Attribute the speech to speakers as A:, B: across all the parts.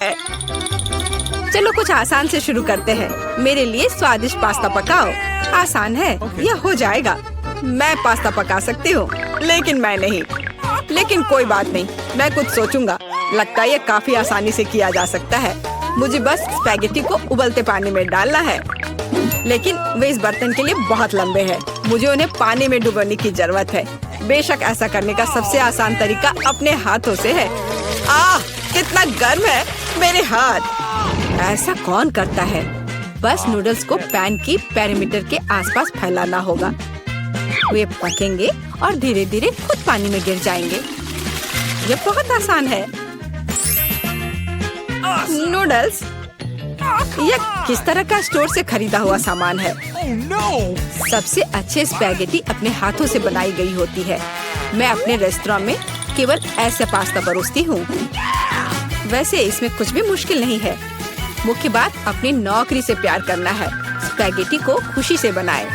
A: चलो कुछ आसान से शुरू करते हैं। मेरे लिए स्वादिष्ट पास्ता पकाओ। आसान है, यह हो जाएगा। मैं पास्ता पका सकती हूँ, लेकिन मैं नहीं। लेकिन कोई बात नहीं, मैं कुछ सोचूंगा। लगता है यह काफी आसानी से किया जा सकता है। मुझे बस स्पैगेटी को उबलते पानी में डालना है, लेकिन वे इस बर्तन के लिए बहुत लंबे हैं। मुझे उन्हें पानी में डुबोने की जरूरत है। बेशक ऐसा करने का सबसे आसान तरीका अपने हाथों से है। आह, कितना गर्म है मेरे हाथ। ऐसा कौन करता है? बस नूडल्स को पैन की पेरीमीटर के आसपास फैलाना होगा। वे पकेंगे और धीरे धीरे खुद पानी में गिर जाएंगे। यह बहुत आसान है। नूडल्स, यह किस तरह का स्टोर से खरीदा हुआ सामान है? सबसे अच्छे स्पैगेटी अपने हाथों से बनाई गई होती है। मैं अपने रेस्तरां में केवल ऐसे पास्ता परोसती हूँ। वैसे इसमें कुछ भी मुश्किल नहीं है। मुख्य बात अपनी नौकरी से प्यार करना है। स्पैगेटी को खुशी से बनाएं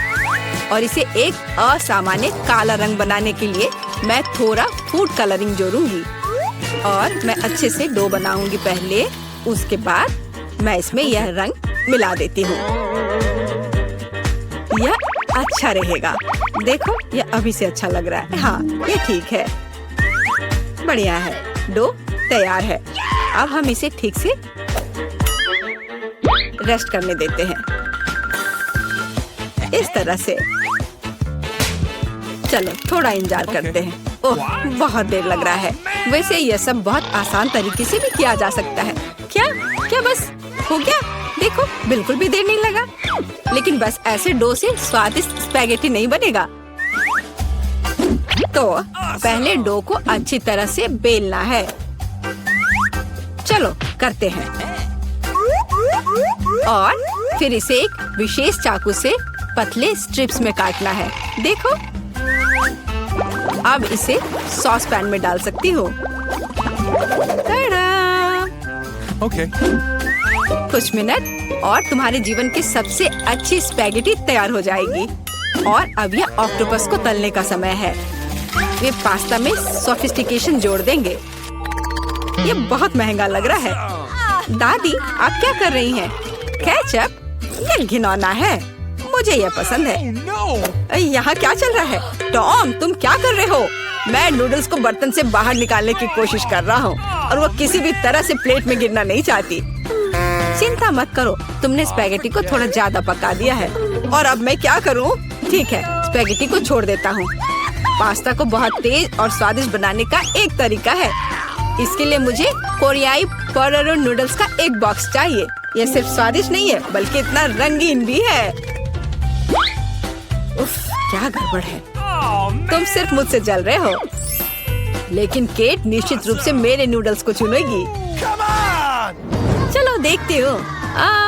A: और इसे एक असामान्य काला रंग बनाने के लिए मैं थोड़ा फूड कलरिंग जोड़ूंगी और मैं अच्छे से डो बनाऊंगी पहले। उसके बाद मैं इसमें यह रंग मिला देती हूँ। यह अच्छा रहेगा। देखो, यह अभी से अच्छा लग रहा है। हाँ, ये ठीक है। बढ़िया है। डो तैयार है। अब हम इसे ठीक से रेस्ट करने देते हैं, इस तरह से। चलो थोड़ा इंतजार करते हैं। ओह, बहुत देर लग रहा है। वैसे यह सब बहुत आसान तरीके से भी किया जा सकता है। क्या बस हो गया? देखो, बिल्कुल भी देर नहीं लगा। लेकिन बस ऐसे डो से स्वादिष्ट स्पैगेटी नहीं बनेगा। तो पहले डो को अच्छी तरह से बेलना है। चलो करते हैं। और फिर इसे एक विशेष चाकू से पतले स्ट्रिप्स में काटना है। देखो, अब इसे सॉस पैन में डाल सकती हो।
B: Okay.
A: कुछ मिनट और तुम्हारे जीवन की सबसे अच्छी स्पैगेटी तैयार हो जाएगी। और अब यह ऑक्टोपस को तलने का समय है। वे पास्ता में सोफिस्टिकेशन जोड़ देंगे। ये बहुत महंगा लग रहा है। दादी, आप क्या कर रही हैं? केचप? ये घिनौना है। मुझे यह पसंद है। यहाँ क्या चल रहा है? टॉम, तुम क्या कर रहे हो? मैं नूडल्स को बर्तन से बाहर निकालने की कोशिश कर रहा हूँ और वो किसी भी तरह से प्लेट में गिरना नहीं चाहती। चिंता मत करो, तुमने स्पैगेटी को थोड़ा ज्यादा पका दिया है। और अब मैं क्या करूँ? ठीक है, स्पैगेटी को छोड़ देता हूँ। पास्ता को बहुत तेज और स्वादिष्ट बनाने का एक तरीका है। इसके लिए मुझे कोरियाई पोटेरो नूडल्स का एक बॉक्स चाहिए। यह सिर्फ स्वादिष्ट नहीं है, बल्कि इतना रंगीन भी है। उफ, क्या गड़बड़ है। तुम सिर्फ मुझसे जल रहे हो। लेकिन केट निश्चित रूप से मेरे नूडल्स को चुनेगी। चलो देखती हूँ।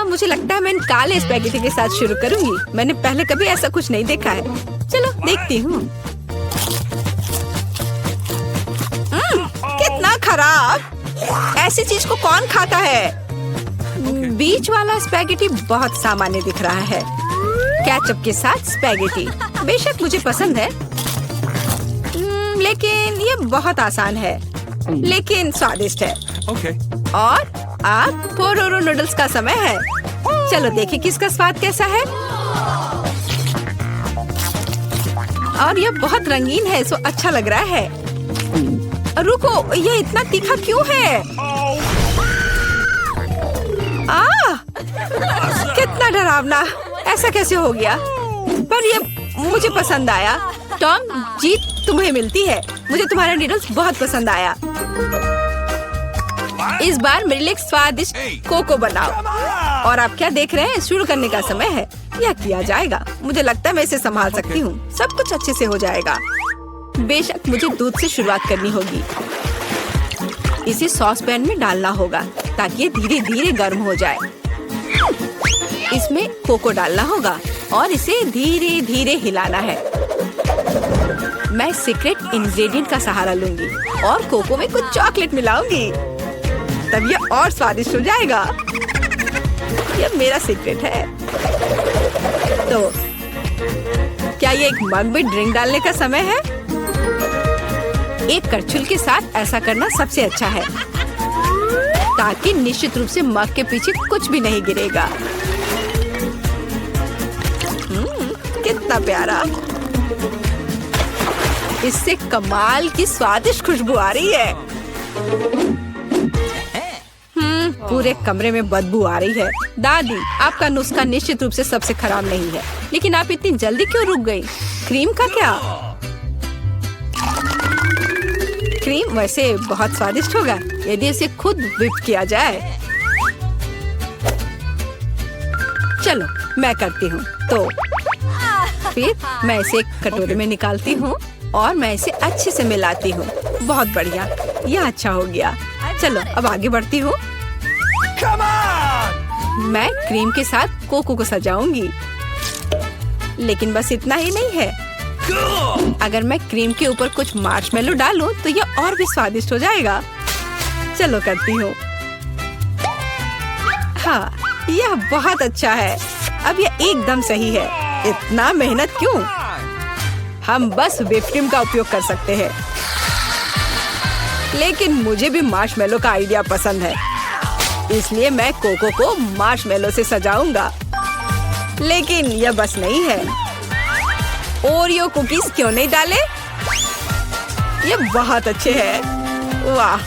A: मुझे लगता है मैं इन काले स्पैगेटी के साथ शुरू करूँगी। मैंने पहले कभी ऐसा कुछ नहीं देखा है। चलो देखती हूँ। कितना खराब! ऐसी चीज को कौन खाता है? बीच वाला स्पैगेटी बहुत सामान्य दिख रहा है। केचप के साथ स्पैगेटी बेशक मुझे पसंद है, लेकिन ये बहुत आसान है, लेकिन स्वादिष्ट है। और अब पोटेरो नूडल्स का समय है। चलो देखें किसका स्वाद कैसा है। और ये बहुत रंगीन है, सो अच्छा लग रहा है। रुको, ये इतना तीखा क्यों है? कितना डरावना! ऐसा कैसे हो गया? पर ये मुझे पसंद आया। टॉम, जीत तुम्हें मिलती है। मुझे तुम्हारा नूडल्स बहुत पसंद आया। इस बार मेरे लिए एक स्वादिष्ट कोको बनाओ। और आप क्या देख रहे हैं? शुरू करने का समय है। यह किया जाएगा। मुझे लगता है मैं इसे संभाल सकती हूँ। सब कुछ अच्छे से हो जाएगा। बेशक मुझे दूध से शुरुआत करनी होगी। इसे सॉस पैन में डालना होगा ताकि ये धीरे धीरे गर्म हो जाए। इसमें कोको डालना होगा और इसे धीरे धीरे हिलाना है। मैं सीक्रेट इंग्रेडिएंट का सहारा लूंगी और कोको में कुछ चॉकलेट मिलाऊंगी। तब ये और स्वादिष्ट हो जाएगा। यह मेरा सीक्रेट है। तो क्या ये एक मग में ड्रिंक डालने का समय है? एक करछुल के साथ ऐसा करना सबसे अच्छा है। ताकि निश्चित रूप से मग के पीछे कुछ भी नहीं गिरेगा। कितना प्यारा। इससे कमाल की स्वादिष्ट खुशबू आ रही है। पूरे कमरे में बदबू आ रही है। दादी, आपका नुस्खा निश्चित रूप से सबसे खराब नहीं है, लेकिन आप इतनी जल्दी क्यों रुक गई? क्रीम का क्या? क्रीम वैसे बहुत स्वादिष्ट होगा यदि इसे खुद व्हिप किया जाए। चलो मैं करती हूँ। तो फिर मैं इसे एक कटोरे में निकालती हूँ और मैं इसे अच्छे से मिलाती हूँ। बहुत बढ़िया, यह अच्छा हो गया। चलो अब आगे बढ़ती हूँ। मैं क्रीम के साथ कोको को सजाऊंगी, लेकिन बस इतना ही नहीं है। अगर मैं क्रीम के ऊपर कुछ मार्शमेलो डालूं तो यह और भी स्वादिष्ट हो जाएगा। चलो करती हूँ। हाँ, यह बहुत अच्छा है। अब यह एकदम सही है। इतना मेहनत क्यों? हम बस व्हिप क्रीम का उपयोग कर सकते हैं। लेकिन मुझे भी मार्शमेलो का आइडिया पसंद है, इसलिए मैं कोको को मार्शमेलो से सजाऊंगा। लेकिन यह बस नहीं है। ओरियो कुकीज क्यों नहीं डाले? ये बहुत अच्छे हैं। वाह,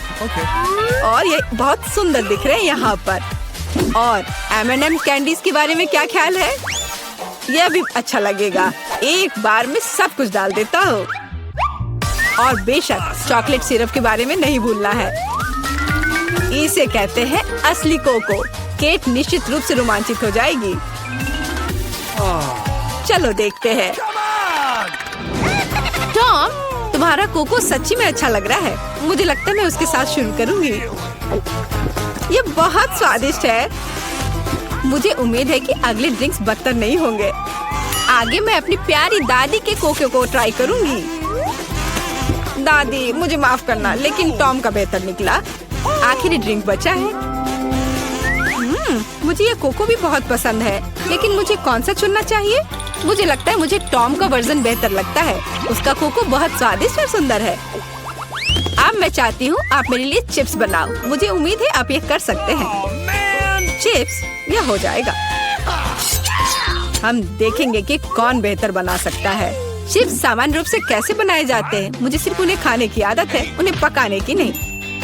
A: और ये बहुत सुंदर दिख रहे हैं यहाँ पर। और M&M कैंडीज के बारे में क्या ख्याल है? यह भी अच्छा लगेगा। एक बार में सब कुछ डाल देता हूँ। और बेशक चॉकलेट सिरप के बारे में नहीं भूलना है। इसे कहते हैं असली कोको। केट निश्चित रूप से रोमांचित हो जाएगी। चलो देखते हैं। टॉम, तुम्हारा कोको सच्ची में अच्छा लग रहा है। मुझे लगता है मैं उसके साथ शुरू करूंगी। ये बहुत स्वादिष्ट है। मुझे उम्मीद है कि अगले ड्रिंक्स बदतर नहीं होंगे। आगे मैं अपनी प्यारी दादी के कोको को ट्राई करूंगी। दादी, मुझे माफ करना, लेकिन टॉम का बेहतर निकला। आखिरी ड्रिंक बचा है। मुझे ये कोको भी बहुत पसंद है, लेकिन मुझे कौन सा चुनना चाहिए? मुझे लगता है मुझे टॉम का वर्जन बेहतर लगता है। उसका कोको बहुत स्वादिष्ट और सुंदर है। अब मैं चाहती हूँ आप मेरे लिए चिप्स बनाओ। मुझे उम्मीद है आप ये कर सकते हैं। चिप्स, यह हो जाएगा। हम देखेंगे कि कौन बेहतर बना सकता है। चिप्स सामान्य रूप से कैसे बनाए जाते हैं? मुझे सिर्फ उन्हें खाने की आदत है, उन्हें पकाने की नहीं।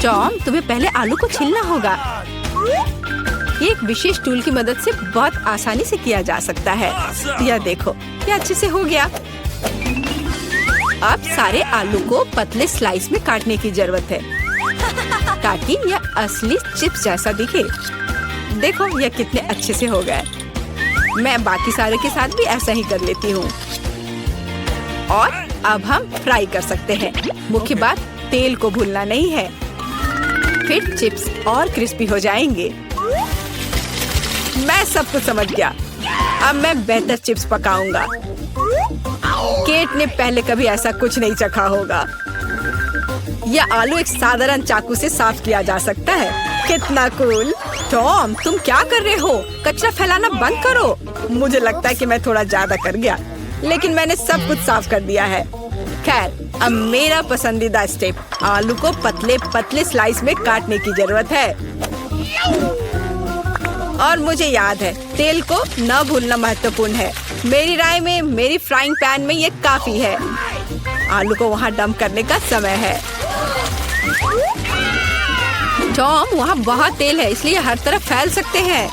A: टॉम, तुम्हें पहले आलू को छीलना होगा। ये एक विशेष टूल की मदद से बहुत आसानी से किया जा सकता है। यह देखो, यह अच्छे से हो गया। अब सारे आलू को पतले स्लाइस में काटने की जरूरत है, ताकि यह असली चिप्स जैसा दिखे। देखो यह कितने अच्छे से हो गए। मैं बाकी सारे के साथ भी ऐसा ही कर लेती हूँ। और अब हम फ्राई कर सकते हैं। मुख्य बात, तेल को भूलना नहीं है। फिर चिप्स और क्रिस्पी हो जाएंगे। मैं सब कुछ समझ गया। अब मैं बेहतर चिप्स पकाऊंगा। केट ने पहले कभी ऐसा कुछ नहीं चखा होगा। यह आलू एक साधारण चाकू से साफ किया जा सकता है। कितना कूल। टॉम, तुम क्या कर रहे हो? कचरा फैलाना बंद करो। मुझे लगता है कि मैं थोड़ा ज्यादा कर गया, लेकिन मैंने सब कुछ साफ कर दिया है। खैर, अब मेरा पसंदीदा स्टेप, आलू को पतले पतले स्लाइस में काटने की जरूरत है। और मुझे याद है, तेल को न भूलना महत्वपूर्ण है। मेरी राय में मेरी फ्राइंग पैन में ये काफी है। आलू को वहाँ डंप करने का समय है। टॉम, वहाँ बहुत तेल है, इसलिए हर तरफ फैल सकते हैं।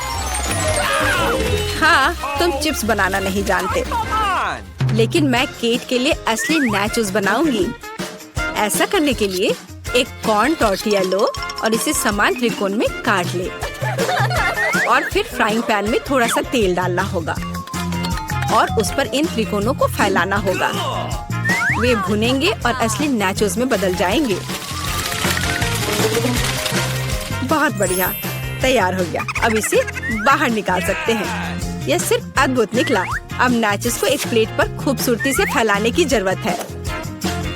A: हाँ, तुम चिप्स बनाना नहीं जानते, लेकिन मैं केट के लिए असली नाचोस बनाऊंगी। ऐसा करने के लिए एक कॉर्न टॉर्टिया लो और इसे समान त्रिकोण में काट ले। और फिर फ्राइंग पैन में थोड़ा सा तेल डालना होगा और उस पर इन त्रिकोणों को फैलाना होगा। वे भुनेंगे और असली नाचोस में बदल जाएंगे। बहुत बढ़िया, तैयार हो गया। अब इसे बाहर निकाल सकते हैं। यह सिर्फ अद्भुत निकला। अब नाचोस को एक प्लेट पर खूबसूरती से फैलाने की जरूरत है।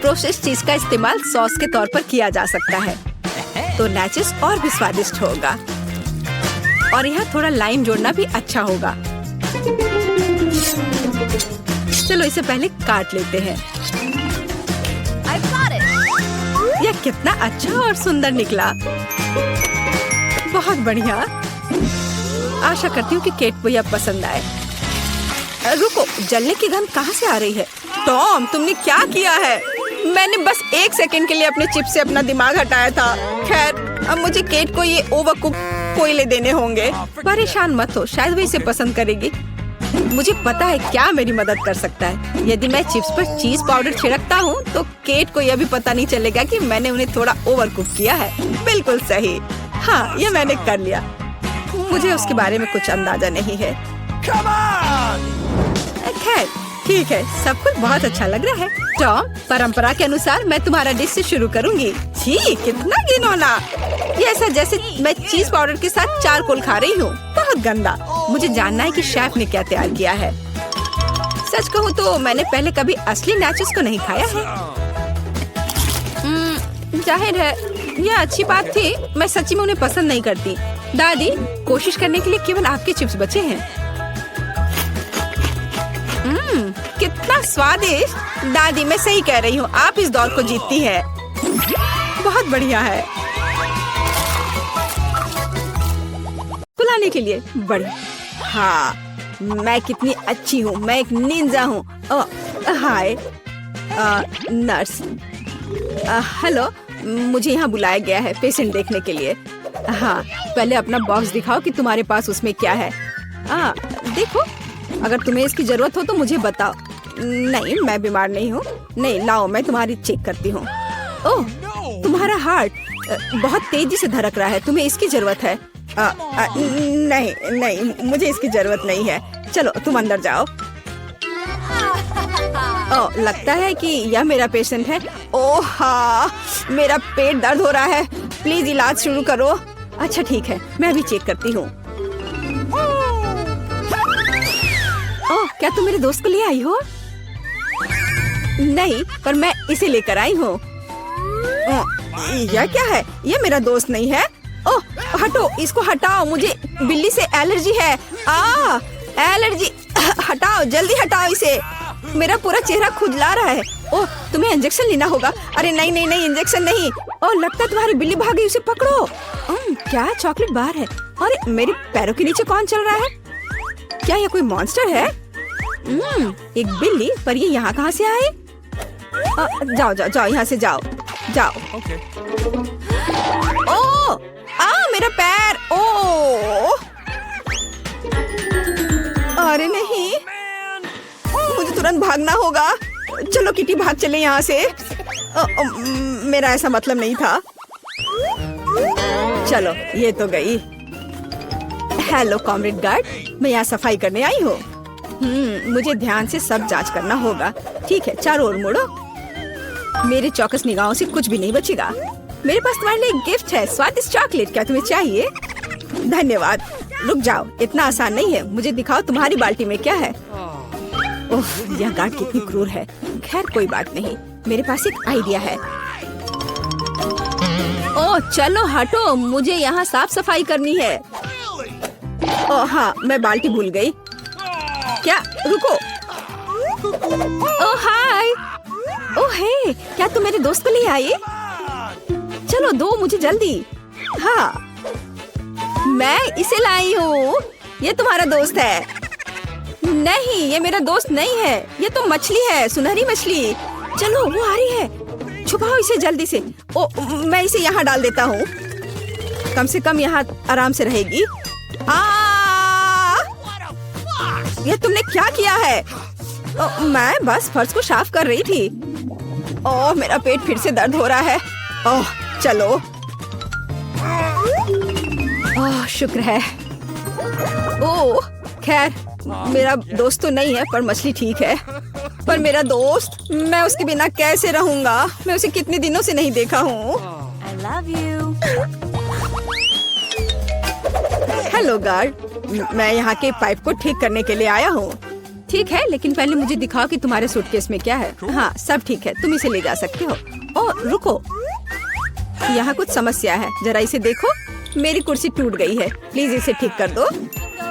A: प्रोसेस्ड चीज का इस्तेमाल सॉस के तौर पर किया जा सकता है, तो नाचोस और भी स्वादिष्ट होगा। और यहाँ थोड़ा लाइम जोड़ना भी अच्छा होगा। चलो इसे पहले काट लेते हैं। यह कितना अच्छा और सुंदर निकला। बहुत बढ़िया। आशा करती हूँ कि केट को यह पसंद आए। रुको, जलने की गंध कहाँ से आ रही है? टॉम, तुमने क्या किया है? मैंने बस 1 सेकंड के लिए अपने चिप से अपना दिमाग हटाया था। खैर, अब मुझे केट को ये ओवरकुक कोयले देने होंगे। परेशान मत हो, शायद वो इसे पसंद करेगी। मुझे पता है क्या मेरी मदद कर सकता है। यदि मैं चिप्स पर चीज पाउडर छिड़कता हूँ तो केट को यह भी पता नहीं चलेगा कि मैंने उन्हें थोड़ा ओवरकुक किया है। बिल्कुल सही। हाँ, ये मैंने कर लिया। मुझे उसके बारे में कुछ अंदाजा नहीं है। खैर, ठीक है, सब कुछ बहुत अच्छा लग रहा है। टॉम, परंपरा के अनुसार मैं तुम्हारा डिश से शुरू करूंगी। छी, कितना घिनौना। ये ऐसा जैसे मैं चीज पाउडर के साथ चारकोल खा रही हूँ। बहुत गंदा। मुझे जानना है कि शेफ ने क्या तैयार किया है। सच कहूँ तो मैंने पहले कभी असली नाचोस को नहीं खाया है। जाहिर है यह अच्छी बात थी। मैं सच्ची में उन्हें पसंद नहीं करती। दादी, कोशिश करने के लिए केवल आपके चिप्स बचे हैं। कितना स्वादिष्ट। दादी, मैं सही कह रही हूँ, आप इस दौर को जीतती है। बहुत बढ़िया है। बुलाने के लिए बढ़िया। हाँ, मैं कितनी अच्छी हूँ। मैं एक निंजा हूँ। हाय नर्स। हेलो, मुझे यहाँ बुलाया गया है पेशेंट देखने के लिए। हाँ, पहले अपना बॉक्स दिखाओ कि तुम्हारे पास उसमें क्या है। देखो, अगर तुम्हें इसकी जरूरत हो तो मुझे बताओ। नहीं, मैं बीमार नहीं हूँ। नहीं, लाओ, मैं तुम्हारी चेक करती हूँ। ओह, तुम्हारा हार्ट बहुत तेजी से धड़क रहा है। तुम्हें इसकी जरूरत है? नहीं नहीं, मुझे इसकी जरूरत नहीं है। चलो, तुम अंदर जाओ। ओह, लगता है कि यह मेरा पेशेंट है। ओह हाँ, मेरा पेट दर्द हो रहा है। प्लीज इलाज शुरू करो। अच्छा ठीक है, मैं अभी चेक करती हूँ। ओह, क्या तुम मेरे दोस्त को ले आई हो? नहीं, पर मैं इसे लेकर आई हूँ। यह क्या है? यह मेरा दोस्त नहीं है। ओह, हटो, इसको हटाओ। मुझे बिल्ली से एलर्जी है। एलर्जी। हटाओ, जल्दी हटाओ इसे। मेरा पूरा चेहरा खुजला रहा है। ओह, तुम्हें इंजेक्शन लेना होगा। अरे नहीं नहीं नहीं, इंजेक्शन नहीं। ओह, लगता है तुम्हारी बिल्ली भाग गई। उसे पकड़ो। क्या चॉकलेट बार है? अरे मेरे पैरों के नीचे कौन चल रहा है? क्या ये कोई मॉन्स्टर है? एक बिल्ली, पर ये यहाँ कहाँ से आए? जाओ जाओ जाओ, यहाँ से जाओ जाओ।
B: Okay.
A: ओह, मेरा पैर। ओह, अरे नहीं, मुझे तुरंत भागना होगा। चलो किटी, भाग चले यहाँ से। मेरा ऐसा मतलब नहीं था। चलो, ये तो गई। हेलो कॉमरेड गार्ड, मैं यहाँ सफाई करने आई हूँ। मुझे ध्यान से सब जांच करना होगा। ठीक है, चारों ओर मुड़ो। मेरे चौकस निगाहों से कुछ भी नहीं बचेगा। मेरे पास तुम्हारे लिए एक गिफ्ट है, स्वादिष्ट चॉकलेट। क्या तुम्हें चाहिए? धन्यवाद। रुक जाओ, इतना आसान नहीं है। मुझे दिखाओ तुम्हारी बाल्टी में क्या है। ओह, यह गार्ड कितनी क्रूर है। खैर कोई बात नहीं, मेरे पास एक आइडिया है। ओह चलो हटो, मुझे यहाँ साफ सफाई करनी है। ओह हाँ, मैं बाल्टी भूल गई। क्या? रुको। ओह हाय। ओह हे, क्या तुम मेरे दोस्त को ले आई? चलो दो मुझे जल्दी। हाँ, मैं इसे लाई हूँ। ये तुम्हारा दोस्त है। नहीं, ये मेरा दोस्त नहीं है। ये तो मछली है, सुनहरी मछली। चलो वो आ रही है, छुपाओ इसे जल्दी से। ओ, मैं इसे यहाँ डाल देता हूँ, कम से कम यहाँ आराम से रहेगी। ये तुमने क्या किया है? मैं बस फर्श को साफ कर रही थी। ओह, मेरा पेट फिर से दर्द हो रहा है। ओह चलो। ओह शुक्र है। ओह खैर, मेरा दोस्त तो नहीं है, पर मछली ठीक है। पर मेरा दोस्त, मैं उसके बिना कैसे रहूंगा? मैं उसे कितने दिनों से नहीं देखा हूँ। I love you. Hello guard, मैं यहाँ के पाइप को ठीक करने के लिए आया हूँ। ठीक है, लेकिन पहले मुझे दिखाओ कि तुम्हारे सूटकेस में क्या है। हाँ, सब ठीक है, तुम इसे ले जा सकते हो। ओह रुको, यहाँ कुछ समस्या है, जरा इसे देखो। मेरी कुर्सी टूट गई है, प्लीज इसे ठीक कर दो।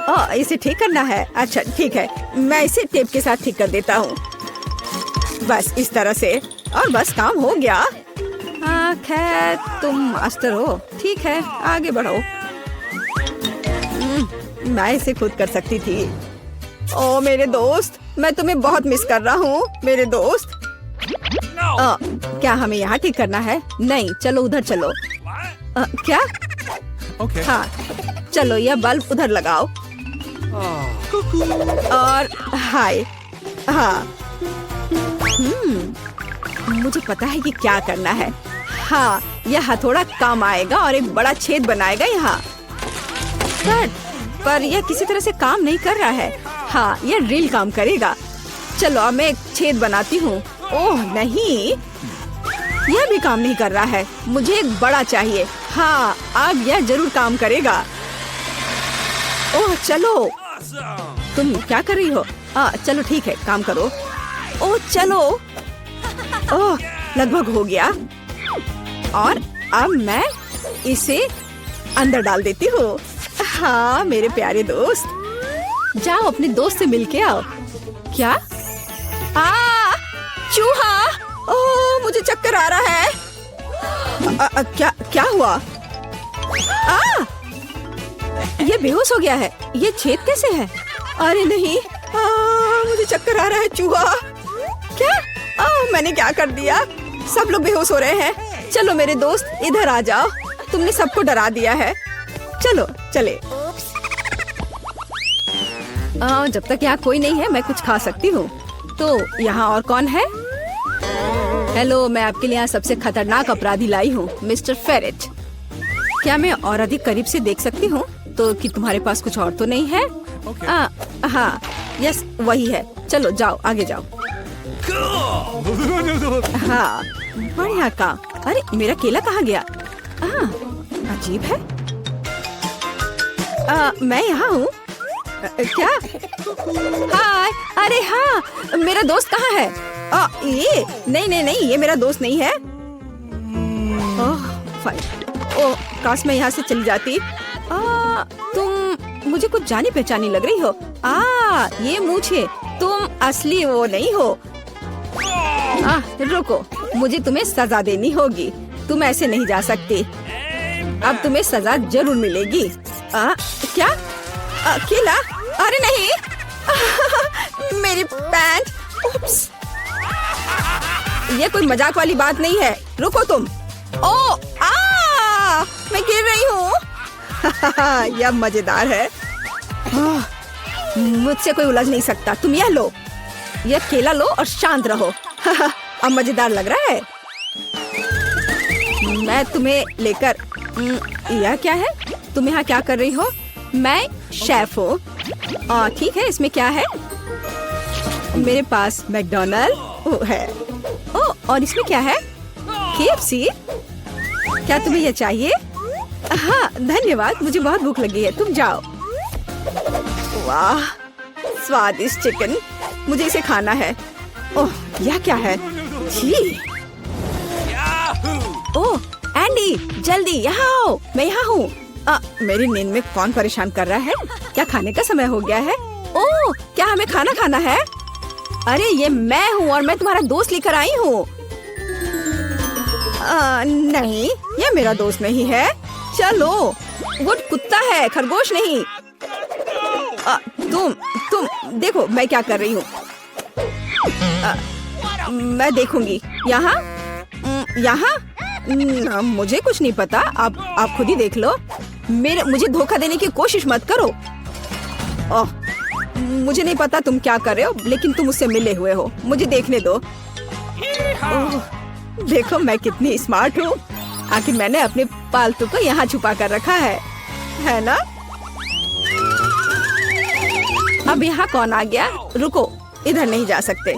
A: ओह, इसे ठीक करना है? अच्छा ठीक है, मैं इसे टेप के साथ ठीक कर देता हूँ। बस इस तरह से, और बस काम हो गया। हाँ खैर, तुम मास्टर हो। ठीक है, आगे बढ़ो। मैं इसे खुद कर सकती थी। ओ मेरे दोस्त, मैं तुम्हें बहुत मिस कर रहा हूँ मेरे दोस्त। क्या हमें यहाँ ठीक करना है? नहीं, चलो उधर चलो। क्या?
B: Okay.
A: हाँ, चलो यह बल्ब उधर लगाओ। और हाय। हाँ, मुझे पता है कि क्या करना है। हाँ, यह हथौड़ा काम आएगा और एक बड़ा छेद बनाएगा यहाँ। पर यह किसी तरह से काम नहीं कर रहा है। हाँ, यह ड्रिल काम करेगा। चलो अब मैं एक छेद बनाती हूँ। ओह नहीं, यह भी काम नहीं कर रहा है। मुझे एक बड़ा चाहिए। हाँ, अब यह जरूर काम करेगा। ओह चलो, तुम क्या कर रही हो? चलो ठीक है, काम करो। ओह चलो। ओह, लगभग हो गया। और अब मैं इसे अंदर डाल देती हूँ। हाँ मेरे प्यारे दोस्त, जाओ अपने दोस्त से मिलके आओ। क्या? चूहा! ओह मुझे चक्कर आ रहा है। क्या हुआ? ये बेहोश हो गया है। ये छेद कैसे है? अरे नहीं, मुझे चक्कर आ रहा है। चूहा! क्या? मैंने क्या कर दिया? सब लोग बेहोश हो रहे हैं। चलो मेरे दोस्त, इधर आ जाओ। तुमने सबको डरा दिया है। चलो चले। जब तक यहाँ कोई नहीं है मैं कुछ खा सकती हूँ। तो यहाँ और कौन है? हेलो, मैं आपके लिए यहाँ सबसे खतरनाक अपराधी लाई हूँ, मिस्टर फेरेट। क्या मैं और अधिक करीब से देख सकती हूँ? तो कि तुम्हारे पास कुछ और तो नहीं है?
B: Okay.
A: हाँ, यस वही है। चलो जाओ, आगे जाओ। हाँ, बढ़िया काम। अरे मेरा केला कहाँ गया? अजीब है। मैं यहाँ हूँ। क्या? हाय, अरे हाँ, मेरा दोस्त कहाँ है? ये नहीं, ये मेरा दोस्त नहीं है। ओह फाइन। ओह काश मैं यहाँ से चली जाती। तुम मुझे कुछ जानी पहचानी लग रही हो। ये मूछे, तुम असली वो नहीं हो। रुको, मुझे तुम्हें सजा देनी होगी। तुम ऐसे नहीं जा सकती। अब तुम्हें सजा जरूर मिलेगी। क्या? केला? अरे नहीं। मेरी पैंट। उप्स। ये कोई मजाक वाली बात नहीं है। रुको तुम। मैं गिर रही हूँ। यह मजेदार है। मुझसे कोई उलझ नहीं सकता। तुम यह लो, यह केला लो और शांत रहो। अब मजेदार लग रहा है। मैं तुम्हें लेकर। यह क्या है? तुम यहाँ क्या कर रही हो? मैं शेफ हूँ। ठीक है, इसमें क्या है? मेरे पास मैकडॉनल्ड है। और इसमें क्या है? KFC। क्या तुम्हें यह चाहिए? हाँ धन्यवाद, मुझे बहुत भूख लगी है। तुम जाओ। वाह, स्वादिष्ट चिकन। मुझे इसे खाना है। ओह यह क्या है? छी। ओह एंडी, जल्दी यहाँ आओ। मैं यहाँ हूँ। मेरी नींद में कौन परेशान कर रहा है? क्या खाने का समय हो गया है? ओह, क्या हमें खाना खाना है? अरे ये मैं हूँ और मैं तुम्हारा दोस्त लेकर आई हूँ। नहीं, ये मेरा दोस्त नहीं है। चलो, वो कुत्ता है, खरगोश नहीं। तुम देखो मैं क्या कर रही हूँ। मैं देखूंगी। यहाँ मुझे कुछ नहीं पता। आप खुद ही देख लो। मुझे धोखा देने की कोशिश मत करो। मुझे नहीं पता तुम क्या कर रहे हो, लेकिन तुम मुझसे मिले हुए हो। मुझे देखने दो। देखो मैं कितनी स्मार्ट हूँ। आखिर मैंने अपने पालतू को यहाँ छुपा कर रखा है ना? अब यहाँ कौन आ गया? रुको, इधर नहीं जा सकते।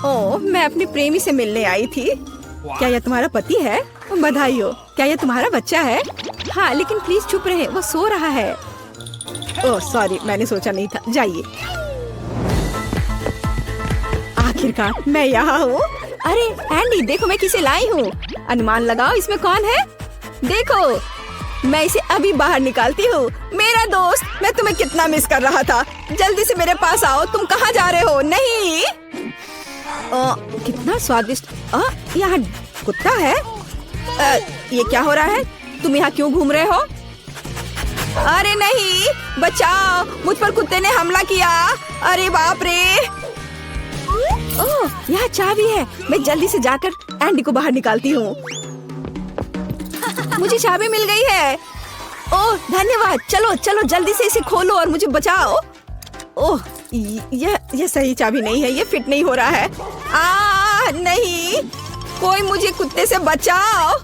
A: ओह, मैं अपनी प्रेमी से मिलने आई थी। क्या यह तुम्हारा पति है? बधाई हो। क्या यह तुम्हारा बच्चा है? हाँ, लेकिन प्लीज चुप रहे, वो सो रहा है। ओह सॉरी, मैंने सोचा नहीं था। जाइए। आखिरकार मैं यहाँ हूँ। अरे एंडी, देखो मैं किसे लाई हूँ। अनुमान लगाओ इसमें कौन है? देखो, मैं इसे अभी बाहर निकालती हूँ। मेरा दोस्त, मैं तुम्हें कितना मिस कर रहा था। जल्दी से मेरे पास आओ। तुम कहाँ जा रहे हो? नहीं। कितना स्वादिष्ट। यहाँ कुत्ता है। ये क्या हो रहा है? तुम यहाँ क्यों घूम रहे हो? अरे नहीं, बचाओ, मुझ पर कुत्ते ने हमला किया। अरे बाप रे। ओह, यहाँ चाबी है। मैं जल्दी से जाकर एंडी को बाहर निकालती हूँ। मुझे चाबी मिल गई है। ओह धन्यवाद। चलो चलो जल्दी से इसे खोलो और मुझे बचाओ। ओह यह सही चाबी नहीं है, ये फिट नहीं हो रहा है। नहीं, कोई मुझे कुत्ते से बचाओ।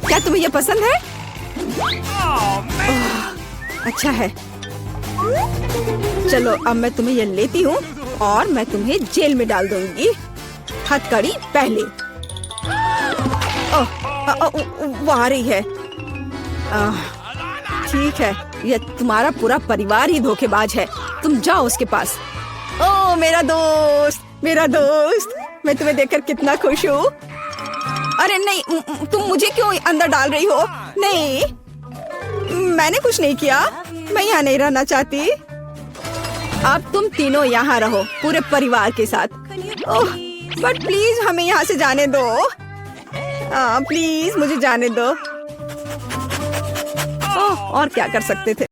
A: क्या तुम्हें ये पसंद है? अच्छा है। चलो अब मैं तुम्हें ये लेती हूँ और मैं तुम्हें जेल में डाल दूंगी। हथकड़ी पहले। वो आ रही है। ठीक है, ये तुम्हारा पूरा परिवार ही धोखेबाज है। तुम जाओ उसके पास। ओह मेरा दोस्त, मेरा दोस्त, मैं तुम्हें देखकर कितना खुश हूँ। अरे नहीं, तुम मुझे क्यों अंदर डाल रही हो? नहीं, मैंने कुछ नहीं किया। मैं यहाँ नहीं रहना चाहती। अब तुम तीनों यहाँ रहो पूरे परिवार के साथ। ओह, बट प्लीज हमें यहाँ से जाने दो। प्लीज मुझे जाने दो। ओह, और क्या कर सकते थे।